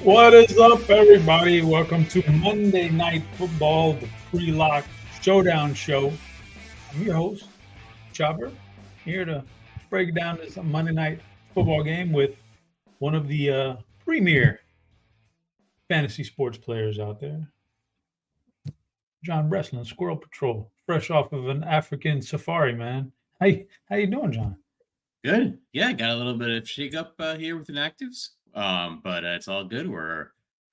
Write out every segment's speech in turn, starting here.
What is up, everybody? Welcome to Monday Night Football, the pre-lock showdown show. I'm your host, Chopper, here to break down this Monday Night Football game with one of the premier fantasy sports players out there, John Breslin, SquirrelPatrol, fresh off of an African safari, man. How you doing, John? Good. Yeah, got a little bit of shake up here with inactives. But it's all good. We're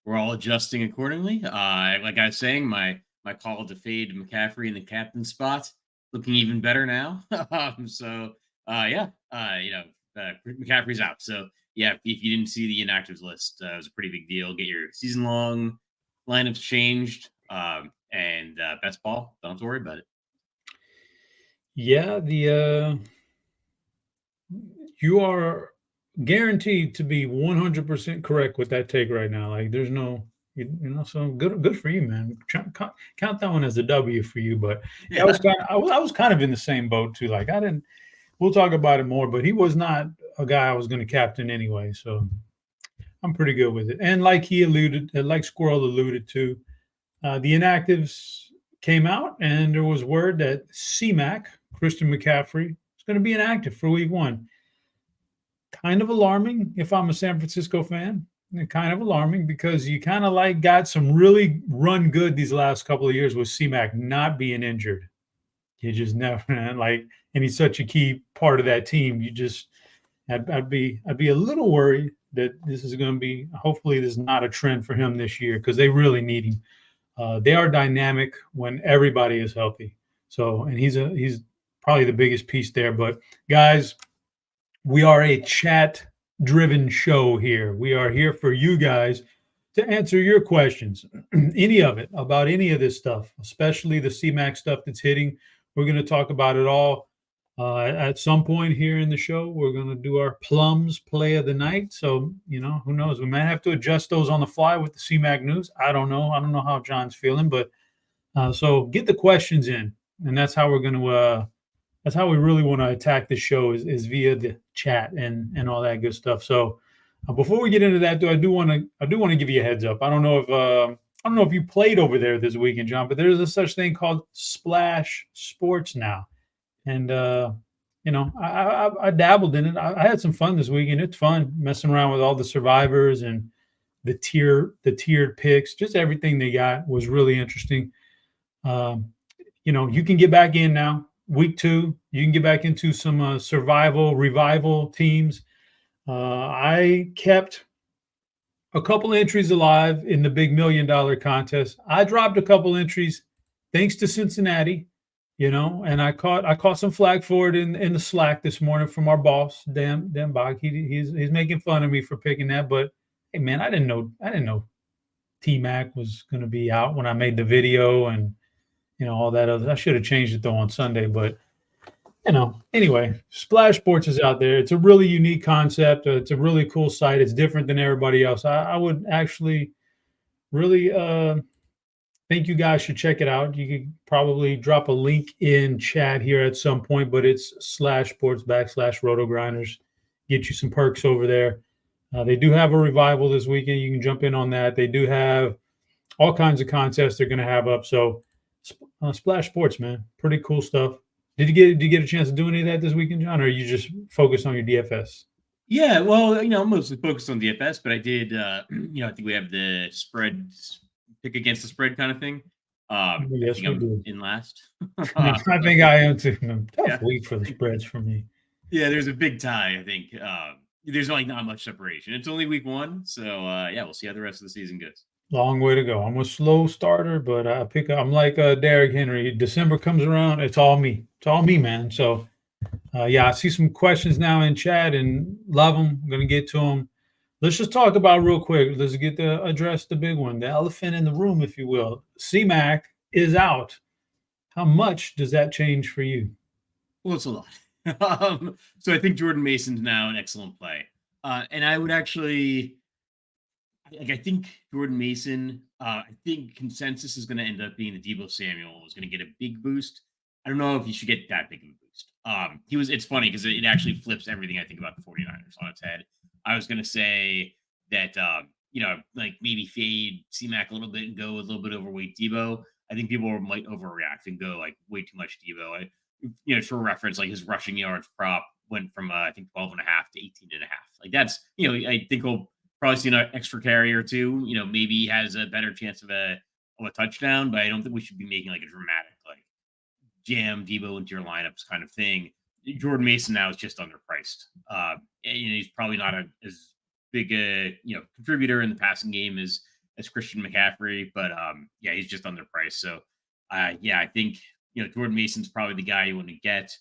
all adjusting accordingly. Like I was saying, my call to fade McCaffrey in the captain spot looking even better now. McCaffrey's out. So yeah, if you didn't see the inactives list, it was a pretty big deal. Get your season long lineups changed. And best ball, don't have to worry about it. Yeah, you are guaranteed to be 100% correct with that take right now. Like, there's no, so good for you, man. Count that one as a W for you. But yeah, I was kind of in the same boat too. Like, we'll talk about it more, but he was not a guy I was going to captain anyway. So I'm pretty good with it. And like Squirrel alluded to, the inactives came out, and there was word that C-Mac, Christian McCaffrey, is going to be inactive for week 1. Kind of alarming if I'm a San Francisco fan. Kind of alarming because you kind of got some really run good these last couple of years with C-Mac not being injured. You just never and he's such a key part of that team. I'd be a little worried that this is going to be. Hopefully, this is not a trend for him this year because they really need him. They are dynamic when everybody is healthy. So, and he's probably the biggest piece there. But guys, we are a chat-driven show here. We are here for you guys to answer your questions, any of it, about any of this stuff, especially the C-Mac stuff that's hitting. We're going to talk about it all at some point here in the show. We're going to do our plums play of the night. So, who knows? We might have to adjust those on the fly with the C-Mac news. I don't know. I don't know how John's feeling, but so get the questions in, and that's how we're going to that's how we really want to attack the show is via the chat and all that good stuff. So before we get into that, I do want to give you a heads up. I don't know if you played over there this weekend, John, but there's a such thing called Splash Sports now, and I dabbled in it. I had some fun this weekend. It's fun messing around with all the survivors and the tiered picks. Just everything they got was really interesting. You can get back in now. Week 2, you can get back into some survival revival teams. I kept a couple entries alive in the big $1 million contest. I dropped a couple entries thanks to Cincinnati, and I caught some flag for it in the Slack this morning from our boss, Dan Bach. He's making fun of me for picking that, but hey, man, I didn't know T-Mac was going to be out when I made the video and all that other. I should have changed it though on Sunday, but anyway, Splash Sports is out there. It's a really unique concept. It's a really cool site. It's different than everybody else. I would actually really think you guys should check it out. You could probably drop a link in chat here at some point, but it's /sports/RotoGrinders. Get you some perks over there. They do have a revival this weekend. You can jump in on that. They do have all kinds of contests they're going to have up. So Splash Sports, man, pretty cool stuff. Did you get a chance to do any of that this weekend, John, or are you just focused on your DFS? Yeah, well, I'm mostly focused on DFS, but I did, I think we have the spread pick against the spread kind of thing. Yes, we do. In last. I think I am too. Tough week for the spreads for me. Yeah, there's a big tie. I think there's not much separation. It's only week 1, so we'll see how the rest of the season goes. Long way to go. I'm a slow starter, but I'm like Derrick Henry. December comes around, it's all me. It's all me, man. So, I see some questions now in chat and love them. I'm going to get to them. Let's just talk about real quick. Let's address the big one, the elephant in the room, if you will. C-Mac is out. How much does that change for you? Well, it's a lot. So I think Jordan Mason's now an excellent play. And I would actually... I think Jordan Mason, I think consensus is going to end up being that Deebo Samuel is going to get a big boost. I don't know if you should get that big of a boost. It's funny because it actually flips everything I think about the 49ers on its head. I was going to say that like maybe fade C-Mac a little bit and go a little bit overweight Debo, I think people might overreact and go like way too much Debo. For reference, like his rushing yards prop went from I think 12.5 to 18.5. Like that's, I think he'll probably see an extra carry or two. Maybe he has a better chance of a touchdown, but I don't think we should be making like a dramatic like jam Debo into your lineups kind of thing. Jordan Mason now is just underpriced. He's probably not as big a contributor in the passing game as Christian McCaffrey, but he's just underpriced. So I think Jordan Mason's probably the guy you want to get.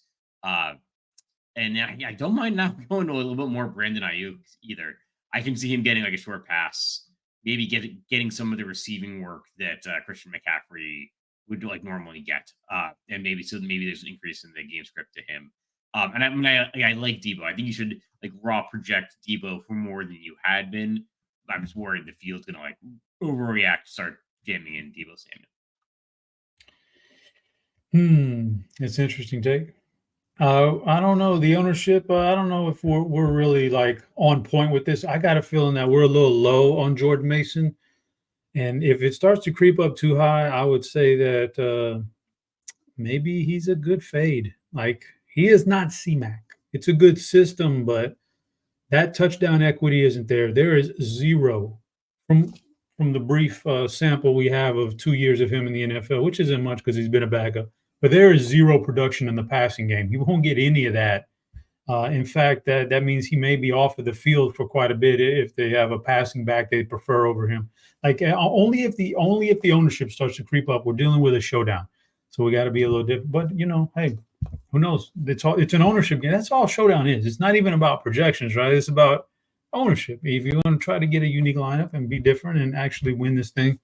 And I don't mind now going to a little bit more Brandon Ayuk either. I can see him getting like a short pass, maybe getting some of the receiving work that Christian McCaffrey would like normally get, and maybe there's an increase in the game script to him. And I like Debo. I think you should like raw project Debo for more than you had been. I'm just worried the field's gonna like overreact, start jamming in Debo Samuel. It's interesting take. I don't know the ownership. I don't know if we're really like on point with this. I got a feeling that we're a little low on Jordan Mason, and if it starts to creep up too high, I would say that maybe he's a good fade. Like he is not C-Mac. It's a good system, but that touchdown equity isn't there. There is zero from the brief sample we have of 2 years of him in the NFL, which isn't much because he's been a backup. But there is zero production in the passing game. He won't get any of that. In fact, that means he may be off of the field for quite a bit if they have a passing back they prefer over him. Like only if the ownership starts to creep up, we're dealing with a showdown. So we got to be a little different. But hey, who knows? It's an ownership game. That's all showdown is. It's not even about projections, right? It's about ownership. If you want to try to get a unique lineup and be different and actually win this thing,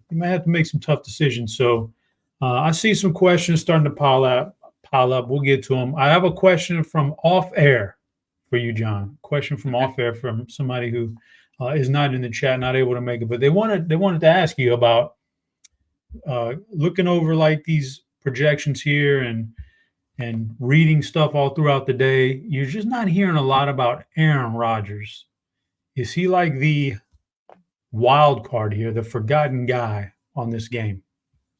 you might have to make some tough decisions. So I see some questions starting to pile up. We'll get to them. I have a question from off air for you, John. Question from off air from somebody who is not in the chat, not able to make it, but they wanted to ask you about looking over like these projections here and reading stuff all throughout the day. You're just not hearing a lot about Aaron Rodgers. Is he like the wild card here, the forgotten guy on this game?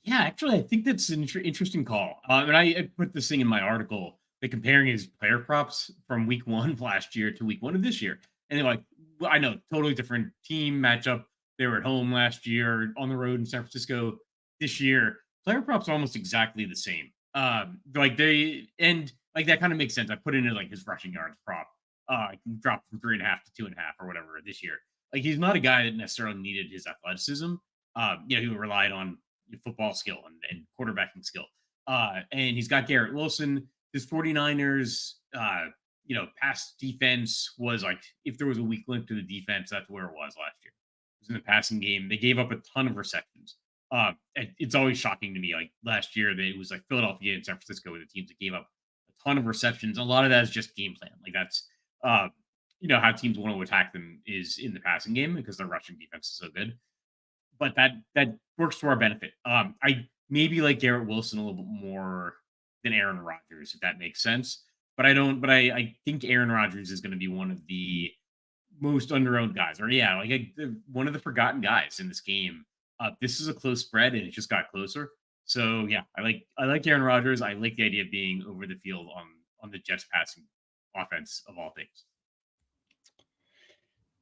Yeah, actually, I think that's an interesting call. And I put this thing in my article, like comparing his player props from week 1 of last year to week 1 of this year. And they're like, well, I know, totally different team matchup. They were at home last year, on the road in San Francisco this year. Player props are almost exactly the same. That kind of makes sense. I put in like his rushing yards prop. Dropped from 3.5 to 2.5 or whatever this year. Like he's not a guy that necessarily needed his athleticism. He relied on football skill and quarterbacking skill. And he's got Garrett Wilson. His 49ers, pass defense was like, if there was a weak link to the defense, that's where it was last year. It was in the passing game. They gave up a ton of receptions. It's always shocking to me. Like last year, it was like Philadelphia and San Francisco were the teams that gave up a ton of receptions. A lot of that is just game plan. Like that's, how teams want to attack them is in the passing game because their rushing defense is so good. But that works to our benefit. I maybe like Garrett Wilson a little bit more than Aaron Rodgers, if that makes sense. But I think Aaron Rodgers is going to be one of the most under-owned guys, or one of the forgotten guys in this game. This is a close spread, and it just got closer. So yeah, I like Aaron Rodgers. I like the idea of being over the field on the Jets passing offense of all things.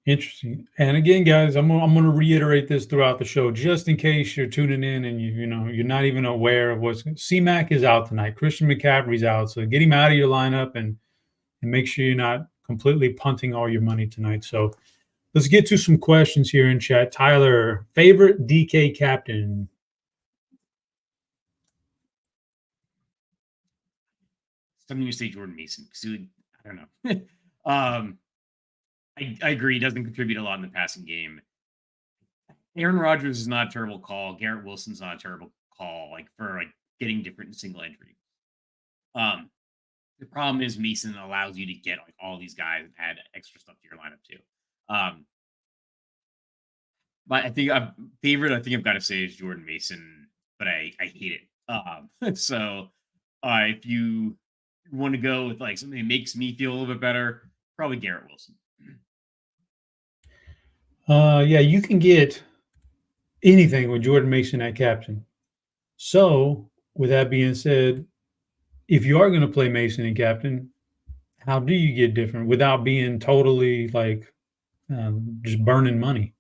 Interesting. And again, guys, I'm going to reiterate this throughout the show, just in case you're tuning in and you're not even aware of what's. C-Mac is out tonight. Christian McCaffrey's out, so get him out of your lineup and make sure you're not completely punting all your money tonight. So let's get to some questions here in chat. Tyler, favorite DK captain? Something you say Jordan Mason because I don't know. I agree. He doesn't contribute a lot in the passing game. Aaron Rodgers is not a terrible call. Garrett Wilson's not a terrible call, like for like getting different in single entry. The problem is Mason allows you to get like all these guys and add extra stuff to your lineup too. But I think I've got to say is Jordan Mason, but I hate it. So if you want to go with like something that makes me feel a little bit better, probably Garrett Wilson. Yeah, you can get anything with Jordan Mason at captain. So, with that being said, if you are going to play Mason and captain, how do you get different without being totally like just burning money?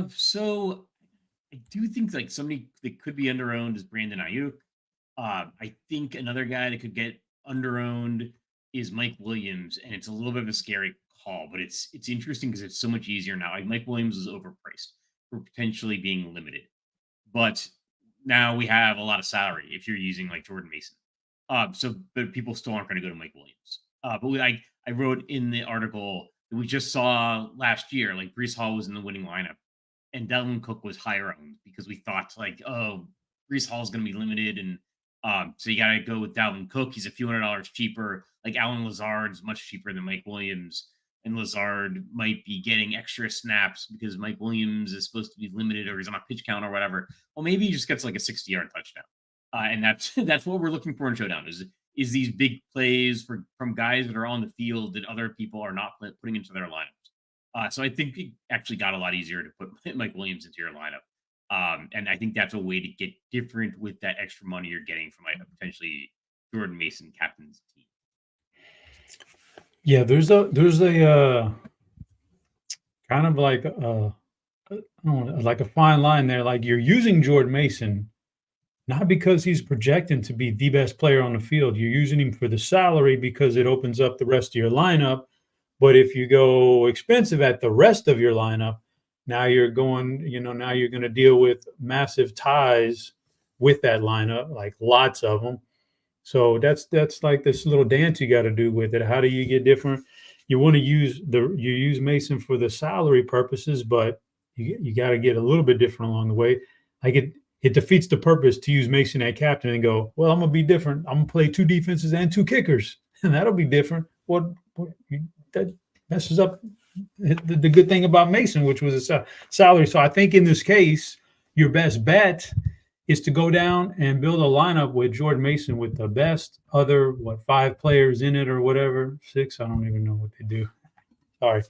So I do think like somebody that could be underowned is Brandon Ayuk. I think another guy that could get underowned is Mike Williams, and it's a little bit of a scary call, but it's interesting because it's so much easier now. Like Mike Williams is overpriced for potentially being limited, but now we have a lot of salary if you're using like Jordan Mason. So but people still aren't going to go to Mike Williams. I wrote in the article that we just saw last year, like Brees Hall was in the winning lineup and Dalvin Cook was higher owned because we thought like, oh, Brees Hall is going to be limited, and so you got to go with Dalvin Cook. He's a few $100s cheaper. Like Alan Lazard's much cheaper than Mike Williams, and Lazard might be getting extra snaps because Mike Williams is supposed to be limited or he's on a pitch count or whatever. Well, maybe he just gets like a 60-yard touchdown, and that's that's what we're looking for in Showdown is these big plays from guys that are on the field that other people are not putting into their lineups. So I think it actually got a lot easier to put Mike Williams into your lineup. And I think that's a way to get different with that extra money you're getting from like a potentially Jordan Mason captain's team. Yeah, there's a kind of like I don't know, like a fine line there. Like you're using Jordan Mason not because he's projecting to be the best player on the field. You're using him for the salary because it opens up the rest of your lineup. But if you go expensive at the rest of your lineup, now you're going, now you're going to deal with massive ties with that lineup, like lots of them. So that's like this little dance you got to do with it. How do you get different? You want to use Mason for the salary purposes, but you got to get a little bit different along the way. Like it defeats the purpose to use Mason at captain and go, well, I'm gonna be different. I'm gonna play 2 defenses and 2 kickers, and that'll be different. That messes up the good thing about Mason, which was a salary. So I think in this case, your best bet is to go down and build a lineup with Jordan Mason with the best other 5 players in it or whatever, 6. I don't even know what they do. Sorry.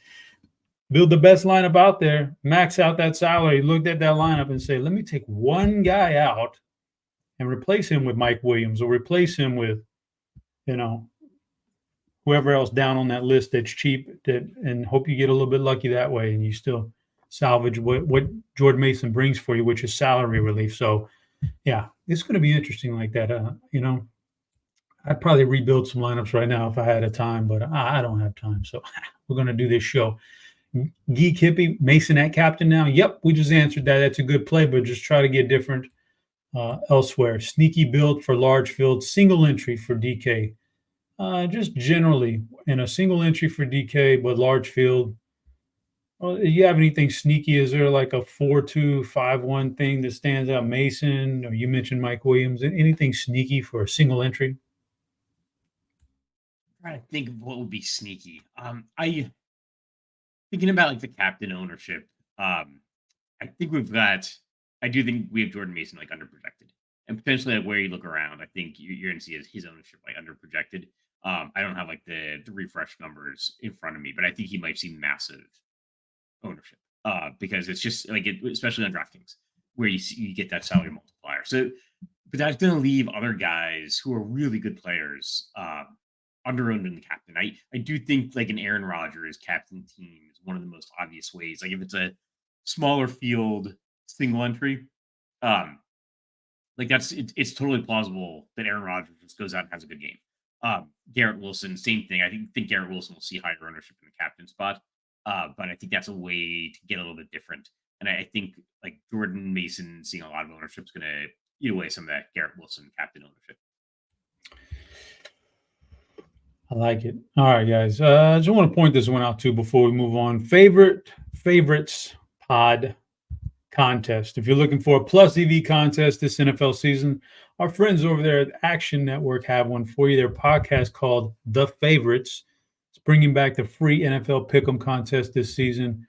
Build the best lineup out there, max out that salary, looked at that lineup and say, let me take one guy out and replace him with Mike Williams or replace him with, whoever else down on that list that's cheap, and hope you get a little bit lucky that way and you still salvage what Jordan Mason brings for you, which is salary relief. So, yeah, it's going to be interesting like that. I'd probably rebuild some lineups right now if I had a time, but I don't have time. So we're going to do this show. Geek Hippie, Mason at captain now. Yep, we just answered that. That's a good play, but just try to get different elsewhere. Sneaky build for large field, single entry for DK. Just generally in a single entry for DK, but large field. Well, you have anything sneaky? Is there like a 4-2-5-1 thing that stands out? Mason, or you mentioned Mike Williams. Anything sneaky for a single entry? I'm trying to think of what would be sneaky. I thinking about like the captain ownership. I think I do think we have Jordan Mason like underprojected, and potentially like where you look around, I think you're going to see his ownership like underprojected. I don't have like the refresh numbers in front of me, but I think he might see massive ownership because it's just like especially on DraftKings where you get that salary multiplier. So, but that's going to leave other guys who are really good players underowned in the captain. I do think like an Aaron Rodgers captain team is one of the most obvious ways. Like if it's a smaller field single entry, like it's totally plausible that Aaron Rodgers just goes out and has a good game. Garrett Wilson, same thing. I think Garrett Wilson will see higher ownership in the captain spot. But I think that's a way to get a little bit different. And I think like Jordan Mason seeing a lot of ownership is going to eat away some of that Garrett Wilson captain ownership. I like it. All right, guys. I just want to point this one out too before we move on. Favorites pod contest. If you're looking for a plus EV contest this NFL season, our friends over there at Action Network have one for you. Their podcast called The Favorites. It's bringing back the free NFL Pick'em contest this season,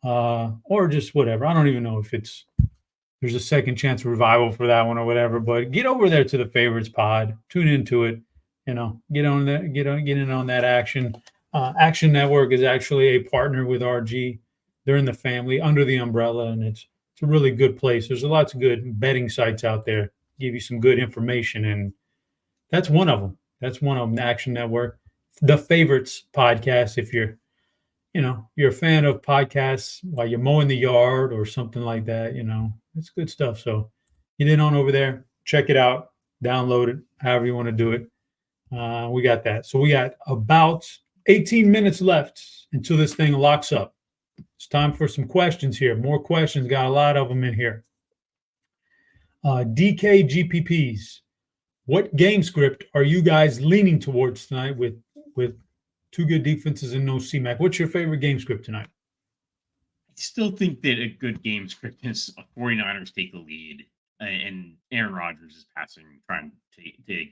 or just whatever. I don't even know if there's a second chance revival for that one or whatever. But get over there to the Favorites pod. Tune into it. Get on that. Get in on that action. Action Network is actually a partner with RG. they're in the family under the umbrella, and it's a really good place. There's lots of good betting sites out there, give you some good information, and that's one of them. That's one of them. The Action Network, the Favorites podcast. If you're a fan of podcasts while you're mowing the yard or something like that, it's good stuff. So get in on over there, check it out, download it, however you want to do it. We got that. So we got about 18 minutes left until this thing locks up. It's time for some questions here. More questions. Got a lot of them in here. DK GPPs. What game script are you guys leaning towards tonight with two good defenses and no CMAC? What's your favorite game script tonight? I still think that a good game script is 49ers take the lead and Aaron Rodgers is trying to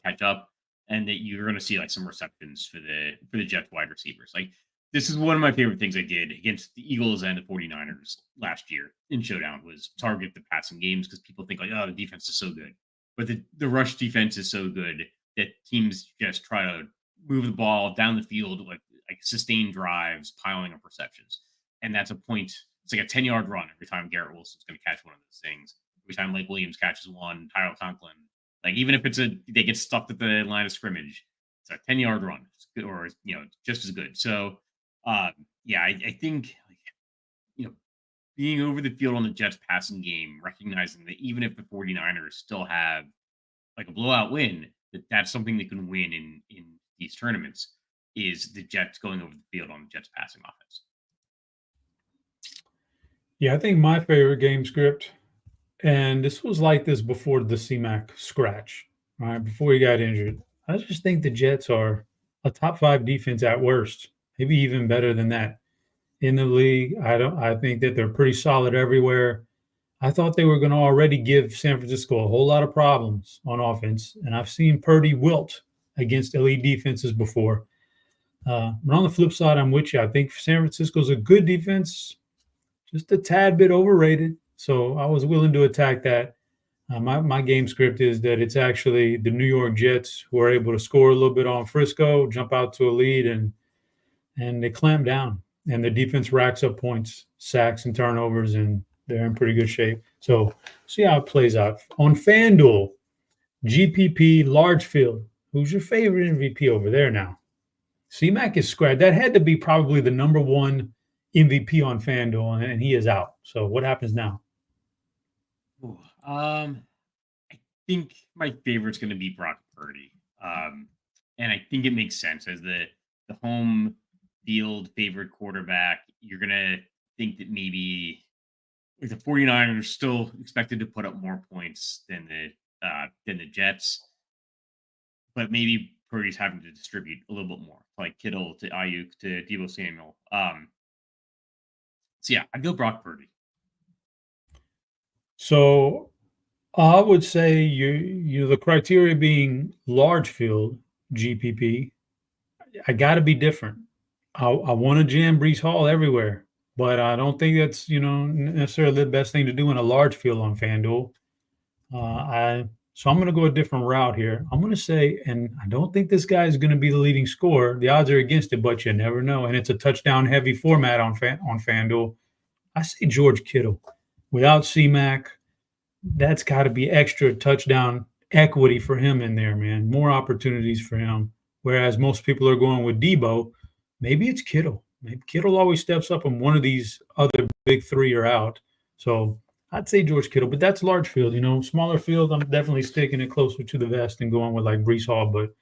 catch up, and that you're going to see like some receptions for the Jets wide receivers. Like, this is one of my favorite things I did against the Eagles and the 49ers last year in Showdown, was target the passing games, because people think like, oh, the defense is so good. But the rush defense is so good that teams just try to move the ball down the field, like sustained drives, piling up receptions. And that's a point. It's like a 10-yard run every time Garrett Wilson's going to catch one of those things. Every time Lake Williams catches one, Tyler Conklin. Like, even if they get stuck at the line of scrimmage, it's a 10-yard run, or just as good. So, I think being over the field on the Jets passing game, recognizing that even if the 49ers still have like a blowout win, that's something they can win in these tournaments, is the Jets going over the field on the Jets passing offense. Yeah, I think my favorite game script, and this was like this before the CMAC scratch, right? Before he got injured. I just think the Jets are a top 5 defense at worst, maybe even better than that in the league. I think that they're pretty solid everywhere. I thought they were going to already give San Francisco a whole lot of problems on offense, and I've seen Purdy wilt against elite defenses before. But on the flip side, I'm with you. I think San Francisco's a good defense, just a tad bit overrated. So I was willing to attack that. My game script is that it's actually the New York Jets who are able to score a little bit on Frisco, jump out to a lead, and they clamp down. And the defense racks up points, sacks, and turnovers, and they're in pretty good shape. So see how it plays out. On FanDuel, GPP, large field. Who's your favorite MVP over there now? CMAC is squared. That had to be probably the number one MVP on FanDuel, and he is out. So what happens now? I think my favorite's going to be Brock Purdy. And I think it makes sense as the home field favorite quarterback. You're going to think that maybe the 49ers are still expected to put up more points than the Jets, but maybe Purdy's having to distribute a little bit more, like Kittle to Ayuk to Deebo Samuel. I'd go Brock Purdy. So I would say the criteria being large field GPP, I got to be different. I want to jam Breece Hall everywhere, but I don't think that's necessarily the best thing to do in a large field on FanDuel. So I'm going to go a different route here. I'm going to say, and I don't think this guy is going to be the leading scorer. The odds are against it, but you never know. And it's a touchdown-heavy format on FanDuel. I say George Kittle. Without CMAC, that's got to be extra touchdown equity for him in there, man. More opportunities for him. Whereas most people are going with Deebo, maybe it's Kittle. Maybe Kittle always steps up and one of these other big 3 are out. So I'd say George Kittle, but that's large field. Smaller field, I'm definitely sticking it closer to the vest and going with like Breece Hall. But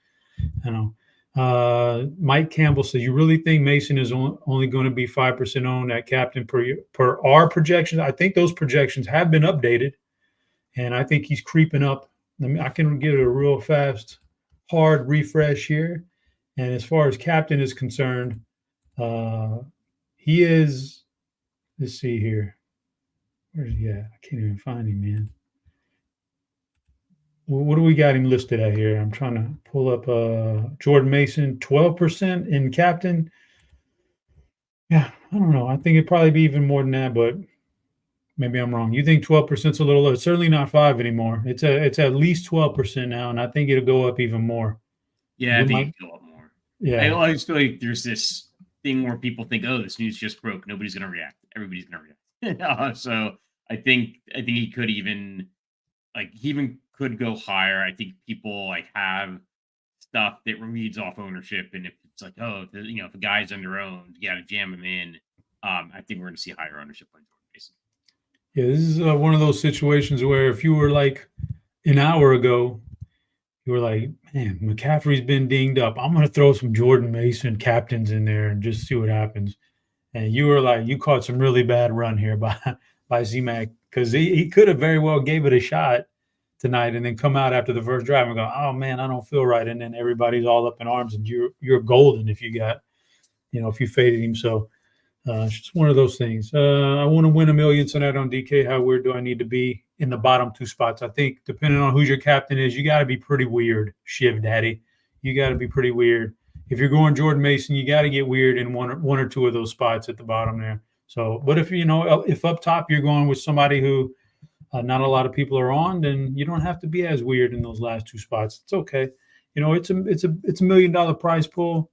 Mike Campbell says, you really think Mason is only going to be 5% owned at captain per our projections? I think those projections have been updated, and I think he's creeping up. I can give it a real fast, hard refresh here. And as far as captain is concerned, he is. Let's see here. Where's he at? I can't even find him, man. What do we got him listed at here? I'm trying to pull up Jordan Mason, 12% in captain. Yeah, I don't know. I think it'd probably be even more than that, but maybe I'm wrong. You think 12% is a little low? It's certainly not 5 anymore. It's at least 12% now, and I think it'll go up even more. Yeah, I think it'll go up more. Yeah. I always feel like there's this thing where people think, oh, this news just broke. Nobody's going to react. Everybody's going to react. So I think he could even could go higher. I think people like have stuff that reads off ownership, and if it's like, oh, if a guy's under owned, you got to jam him in. I think we're going to see higher ownership on Jordan Mason. Yeah, this is one of those situations where if you were like an hour ago, you were like, man, McCaffrey's been dinged up. I'm going to throw some Jordan Mason captains in there and just see what happens. And you were like, you caught some really bad run here by Z-Mac, because he could have very well gave it a shot tonight and then come out after the first drive and go, oh man, I don't feel right. And then everybody's all up in arms and you're golden if you got, if you faded him. So it's just one of those things. I want to win $1 million tonight on DK. How weird do I need to be in the bottom 2 spots? I think depending on who your captain is, you got to be pretty weird, Shiv Daddy. You got to be pretty weird. If you're going Jordan Mason, you got to get weird in one or two of those spots at the bottom there. So, but if up top you're going with somebody who not a lot of people are on, then you don't have to be as weird in those last 2 spots. It's okay. It's a $1 million prize pool.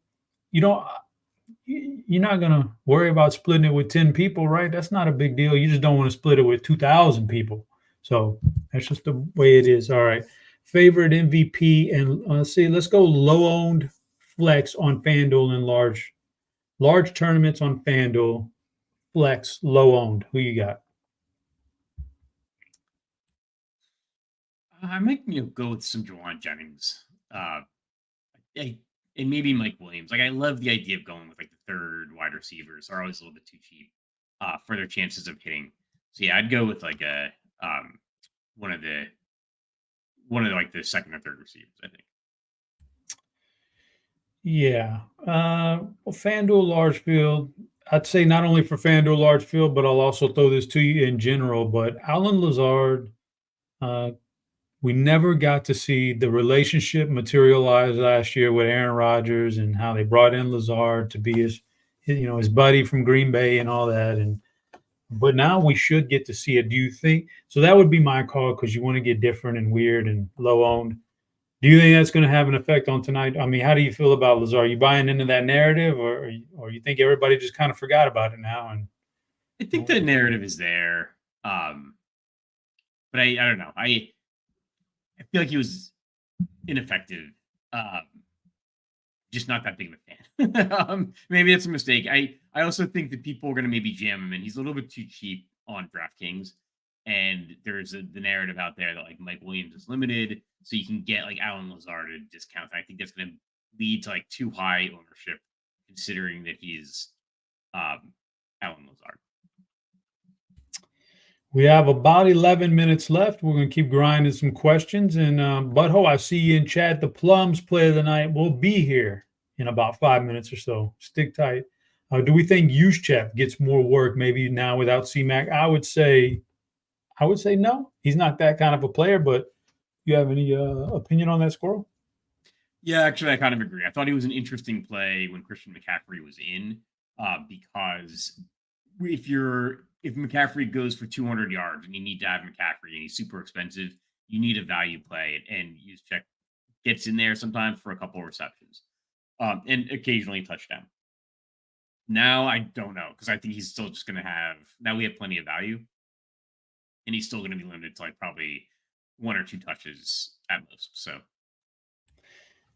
You're not going to worry about splitting it with 10 people, right? That's not a big deal. You just don't want to split it with 2,000 people. So that's just the way it is. All right. Favorite MVP, and let's go low-owned flex on FanDuel and large tournaments on FanDuel. Flex, low-owned. Who you got? I might go with some Jawan Jennings. And maybe Mike Williams. Like, I love the idea of going with like the third wide receivers. Are always a little bit too cheap for their chances of hitting. So yeah, I'd go with like a one of the like the second or third receivers, I think. Yeah. Well, FanDuel large field. I'd say not only for FanDuel large field, but I'll also throw this to you in general. But Allen Lazard, we never got to see the relationship materialize last year with Aaron Rodgers and how they brought in Lazard to be his buddy from Green Bay and all that. But now we should get to see it. Do you think so? That would be my call, because you want to get different and weird and low owned. Do you think that's going to have an effect on tonight? I mean, how do you feel about Lazard? Are you buying into that narrative, or you think everybody just kind of forgot about it now? And I think the narrative is there, but I don't know. I feel like he was ineffective. Just not that big of a fan. Maybe it's a mistake. I also think that people are going to maybe jam him in. He's a little bit too cheap on DraftKings. And there's the narrative out there that like Mike Williams is limited, so you can get like Allen Lazard at a discount. I think that's going to lead to like too high ownership, considering that he's Allen Lazard. We have about 11 minutes left. We're going to keep grinding some questions. And Butthole, I see you in chat. The Plums play of the night will be here in about 5 minutes or so. Stick tight. Do we think Juszczyk gets more work maybe now without C-Mac? I would say no. He's not that kind of a player, but you have any opinion on that, Squirrel? Yeah, actually, I kind of agree. I thought he was an interesting play when Christian McCaffrey was in, because if McCaffrey goes for 200 yards and you need to have McCaffrey and he's super expensive, you need a value play, and Juszczyk gets in there sometimes for a couple of receptions and occasionally a touchdown. Now, I don't know, because I think he's still just going to have – now we have plenty of value, and he's still going to be limited to like probably 1 or 2 touches at most. So,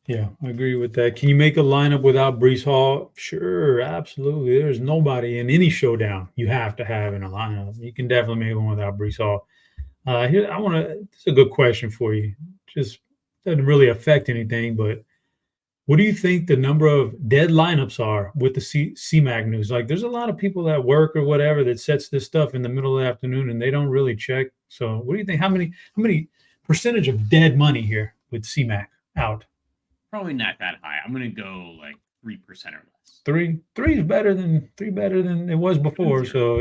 yeah, I agree with that. Can you make a lineup without Breece Hall? Sure, absolutely. There's nobody in any showdown you have to have in a lineup. You can definitely make one without Breece Hall. This is a good question for you. Just doesn't really affect anything, but what do you think the number of dead lineups are with the CMAC news? Like, there's a lot of people at work or whatever that sets this stuff in the middle of the afternoon and they don't really check. So what do you think? How many percentage of dead money here with CMAC out? Probably not that high. I'm going to go like 3% or less. Three is better than it was before. So,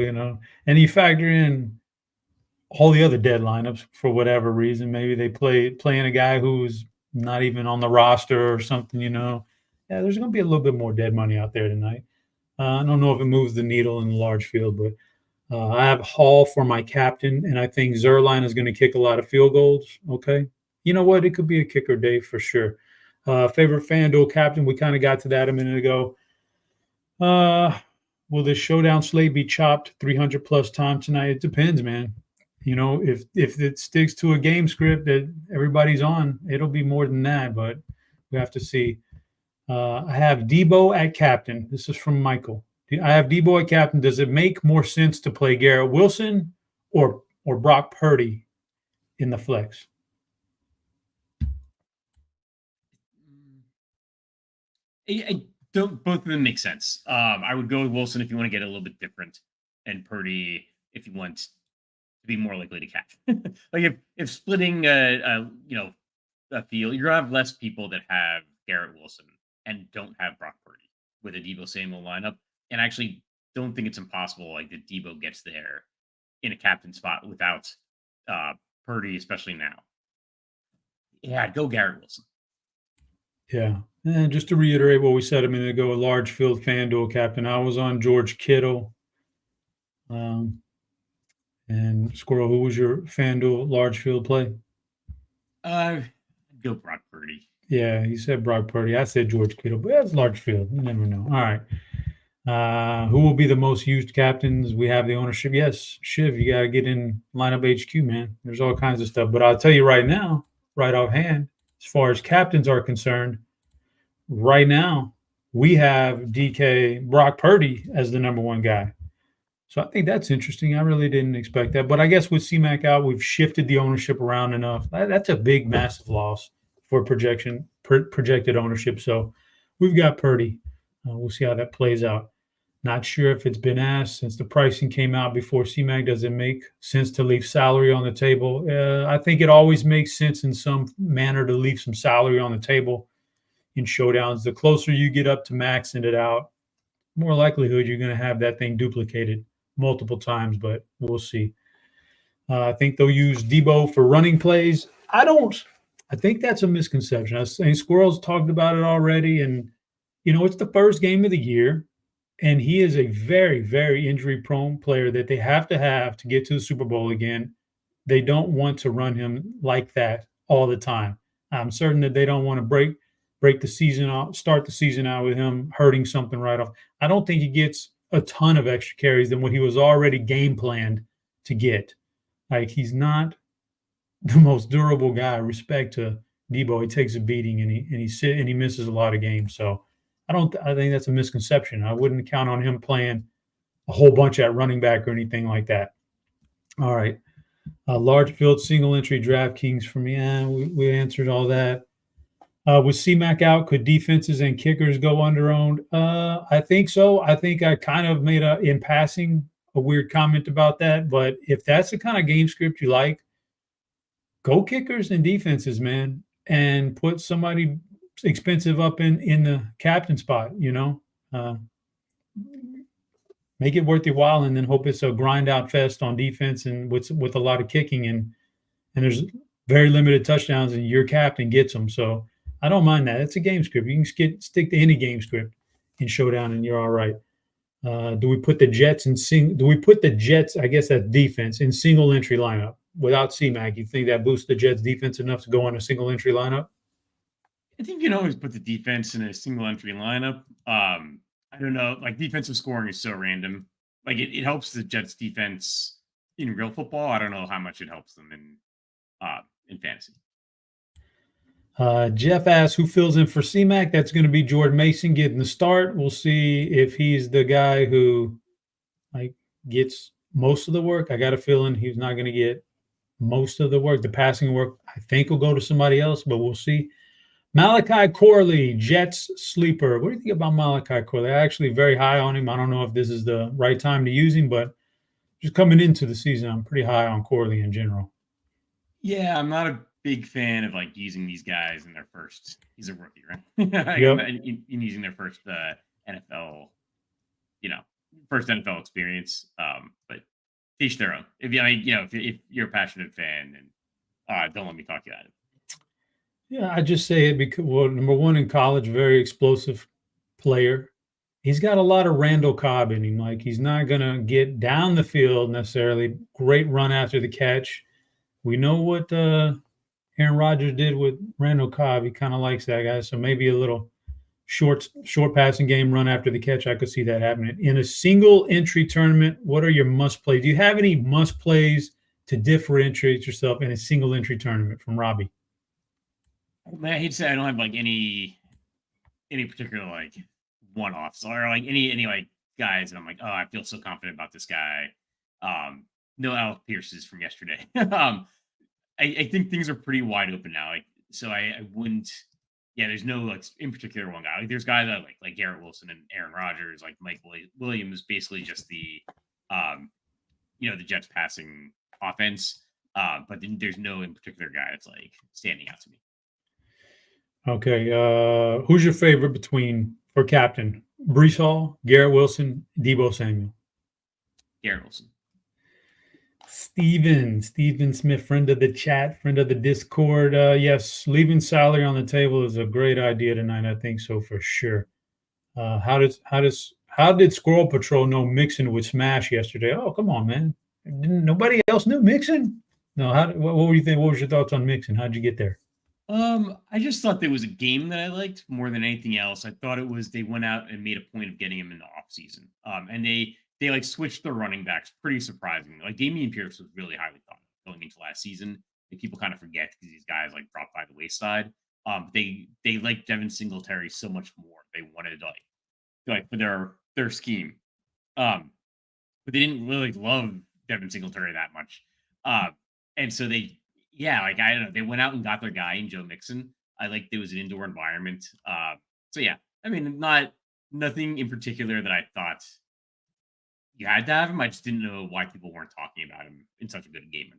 and you factor in all the other dead lineups for whatever reason. Maybe they playing a guy who's not even on the roster or something, Yeah, there's going to be a little bit more dead money out there tonight. I don't know if it moves the needle in the large field, but I have Hall for my captain, and I think Zerline is going to kick a lot of field goals. Okay. You know what? It could be a kicker day for sure. Favorite FanDuel captain, we kind of got to that a minute ago. Will this showdown slate be chopped 300 plus times tonight? It depends, man. If it sticks to a game script that everybody's on, it'll be more than that, but we have to see. I have Debo at captain. This is from Michael. I have Debo at captain. Does it make more sense to play Garrett Wilson or Brock Purdy in the flex? I don't. Both of them make sense. I would go with Wilson if you want to get a little bit different, and Purdy if you want to be more likely to catch. Like if splitting a field, you're gonna have less people that have Garrett Wilson and don't have Brock Purdy with a Debo Samuel lineup. And I actually don't think it's impossible like that Debo gets there in a captain spot without Purdy, especially now. Yeah, I'd go Garrett Wilson. Yeah. And just to reiterate what we said a minute ago, a large field FanDuel captain. I was on George Kittle. And Squirrel, who was your FanDuel large field play? Go Brock Purdy. Yeah, he said Brock Purdy. I said George Kittle, but that's large field. You never know. All right. Who will be the most used captains? We have the ownership. Yes, Shiv, you got to get in lineup HQ, man. There's all kinds of stuff. But I'll tell you right now, right offhand, as far as captains are concerned, right now, we have DK Brock Purdy as the number one guy. So I think that's interesting. I really didn't expect that. But I guess with C-Mac out, we've shifted the ownership around enough. That's a big, massive loss for projected ownership. So we've got Purdy. We'll see how that plays out. Not sure if it's been asked since the pricing came out before C-Mac. Does it make sense to leave salary on the table? I think it always makes sense in some manner to leave some salary on the table in showdowns. The closer you get up to maxing it out, more likelihood you're going to have that thing duplicated multiple times, but we'll see. I think they'll use Debo for running plays. I think that's a misconception. I was saying Squirrel's talked about it already, and it's the first game of the year, and he is a very, very injury-prone player that they have to get to the Super Bowl again. They don't want to run him like that all the time. I'm certain that they don't want to break the season out, start the season out with him hurting something right off. I don't think he gets a ton of extra carries than what he was already game planned to get. Like, he's not the most durable guy. Respect to Debo. He takes a beating and he misses a lot of games. So I think that's a misconception. I wouldn't count on him playing a whole bunch at running back or anything like that. All right. Large field single entry DraftKings for me. We answered all that. With C-Mac out, could defenses and kickers go under-owned? I think so. I think I kind of made in passing a weird comment about that. But if that's the kind of game script you like, go kickers and defenses, man, and put somebody expensive up in the captain spot, make it worth your while, and then hope it's a grind-out fest on defense and with a lot of kicking. And there's very limited touchdowns, and your captain gets them. So I don't mind that. It's a game script. You can stick to any game script in Showdown, and you're all right. Do we put the Jets I guess that's defense, in single entry lineup without C-Mac? You think that boosts the Jets defense enough to go on a single entry lineup? I think you can always put the defense in a single entry lineup. I don't know. Like, defensive scoring is so random. Like, it helps the Jets defense in real football. I don't know how much it helps them in fantasy. Jeff asks, who fills in for C-Mac? That's going to be Jordan Mason getting the start. We'll see if he's the guy who gets most of the work. I got a feeling he's not going to get most of the work. The passing work, I think, will go to somebody else, but we'll see. Malachi Corley, Jets sleeper. What do you think about Malachi Corley? I'm actually very high on him. I don't know if this is the right time to use him, but just coming into the season, I'm pretty high on Corley in general. Yeah, I'm not a big fan of using these guys in their first. He's a rookie, right? Yep. in using their first NFL, first NFL experience. But teach their own. If you're a passionate fan, and don't let me talk you out of it. Yeah, I just say it because, number one, in college, very explosive player. He's got a lot of Randall Cobb in him. Like, he's not going to get down the field necessarily. Great run after the catch. We know what Aaron Rodgers did with Randall Cobb. He kind of likes that guy, so maybe a little short passing game, run after the catch. I could see that happening. In a single entry tournament, what are your must plays? Do you have any must plays to differentiate yourself in a single entry tournament from Robbie? Man, I hate to say I don't have like any particular like one-offs or like any like guys, and I'm like, oh, I feel so confident about this guy. No Alec Pierce's from yesterday. I think things are pretty wide open now. Like, so I wouldn't. Yeah, there's no like in particular one guy. Like, there's guys that like Garrett Wilson and Aaron Rodgers, like Mike Williams, basically just the the Jets passing offense. But then there's no in particular guy that's like standing out to me. Okay, who's your favorite for captain? Brees Hall, Garrett Wilson, Deebo Samuel. Garrett Wilson. Steven Smith, friend of the chat, friend of the Discord. Yes, leaving salary on the table is a great idea tonight. I think so for sure. How did SquirrelPatrol know Mixon would smash yesterday? Oh, come on, man! Nobody else knew Mixon. No, what were you think? What was your thoughts on Mixon? How'd you get there? I just thought there was a game that I liked more than anything else. I thought it was they went out and made a point of getting him in the offseason. And they like switched their running backs pretty surprisingly. Like Dameon Pierce was really highly thought of going into last season. And people kind of forget because these guys like dropped by the wayside. They liked Devin Singletary so much more. They wanted like for their scheme. But they didn't really love Devin Singletary that much. And so I don't know. They went out and got their guy in Joe Mixon. I liked it was an indoor environment. So yeah, I mean, nothing in particular that I thought you had to have him. I just didn't know why people weren't talking about him in such a good game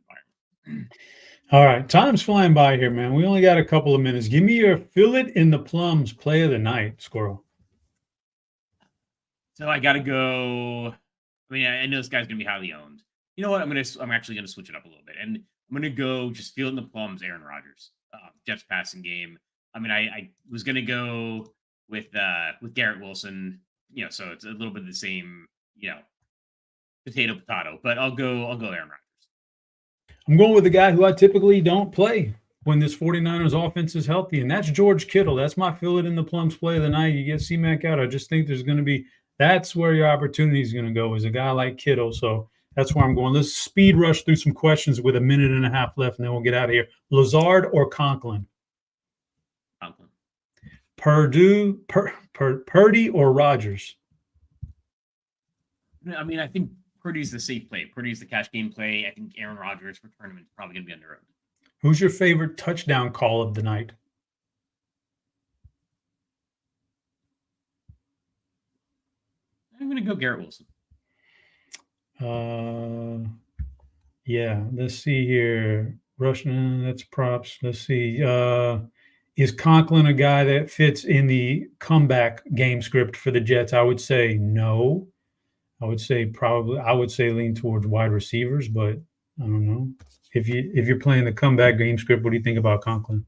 environment. All right, time's flying by here, man. We only got a couple of minutes. Give me your fill it in the plums play of the night, Squirrel. So I got to go. I mean, I know this guy's gonna be highly owned. You know what? I'm actually gonna switch it up a little bit, and I'm gonna go just feel it in the plums. Aaron Rodgers, Jets passing game. I mean, I was gonna go with Garrett Wilson. So it's a little bit of the same. Potato, but I'll go Aaron Rodgers. I'm going with the guy who I typically don't play when this 49ers offense is healthy, and that's George Kittle. That's my fill it in the plums play of the night. You get C-Mac out. I just think that's where your opportunity is going to go, is a guy like Kittle. So that's where I'm going. Let's speed rush through some questions with a minute and a half left, and then we'll get out of here. Lazard or Conklin? Conklin. Purdy or Rodgers? I mean, I think Purdy's the safe play. Purdy's the cash game play. I think Aaron Rodgers for tournament is probably going to be under. Who's your favorite touchdown call of the night? I'm going to go Garrett Wilson. Yeah, let's see here. Russian, that's props. Let's see. Is Conklin a guy that fits in the comeback game script for the Jets? I would say no. I would say lean towards wide receivers, but I don't know. If you're playing the comeback game script, what do you think about Conklin?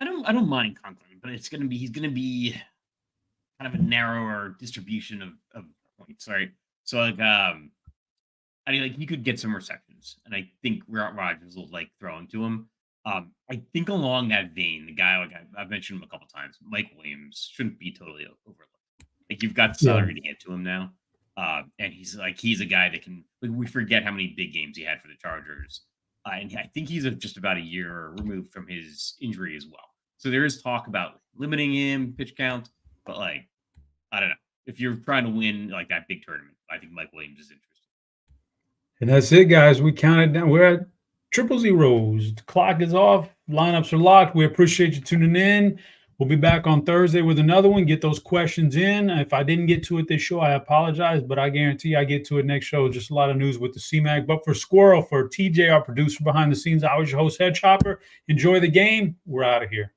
I don't mind Conklin, but he's gonna be kind of a narrower distribution of points, right? So like you could get some receptions, and I think Rodgers will like throwing to him. I think along that vein, the guy like I've mentioned him a couple times, Mike Williams shouldn't be totally overlooked. Like you've got salary to get to him now, and he's a guy that can. Like, we forget how many big games he had for the Chargers, and I think he's just about a year removed from his injury as well. So there is talk about limiting him pitch count, but like I don't know if you're trying to win like that big tournament. I think Mike Williams is interesting. And that's it, guys. We counted down. We're at 000. The clock is off. Lineups are locked. We appreciate you tuning in. We'll be back on Thursday with another one. Get those questions in. If I didn't get to it this show, I apologize, but I guarantee I get to it next show. Just a lot of news with the CMAC. But for Squirrel, for TJ, our producer behind the scenes, I was your host, HeadChopper. Enjoy the game. We're out of here.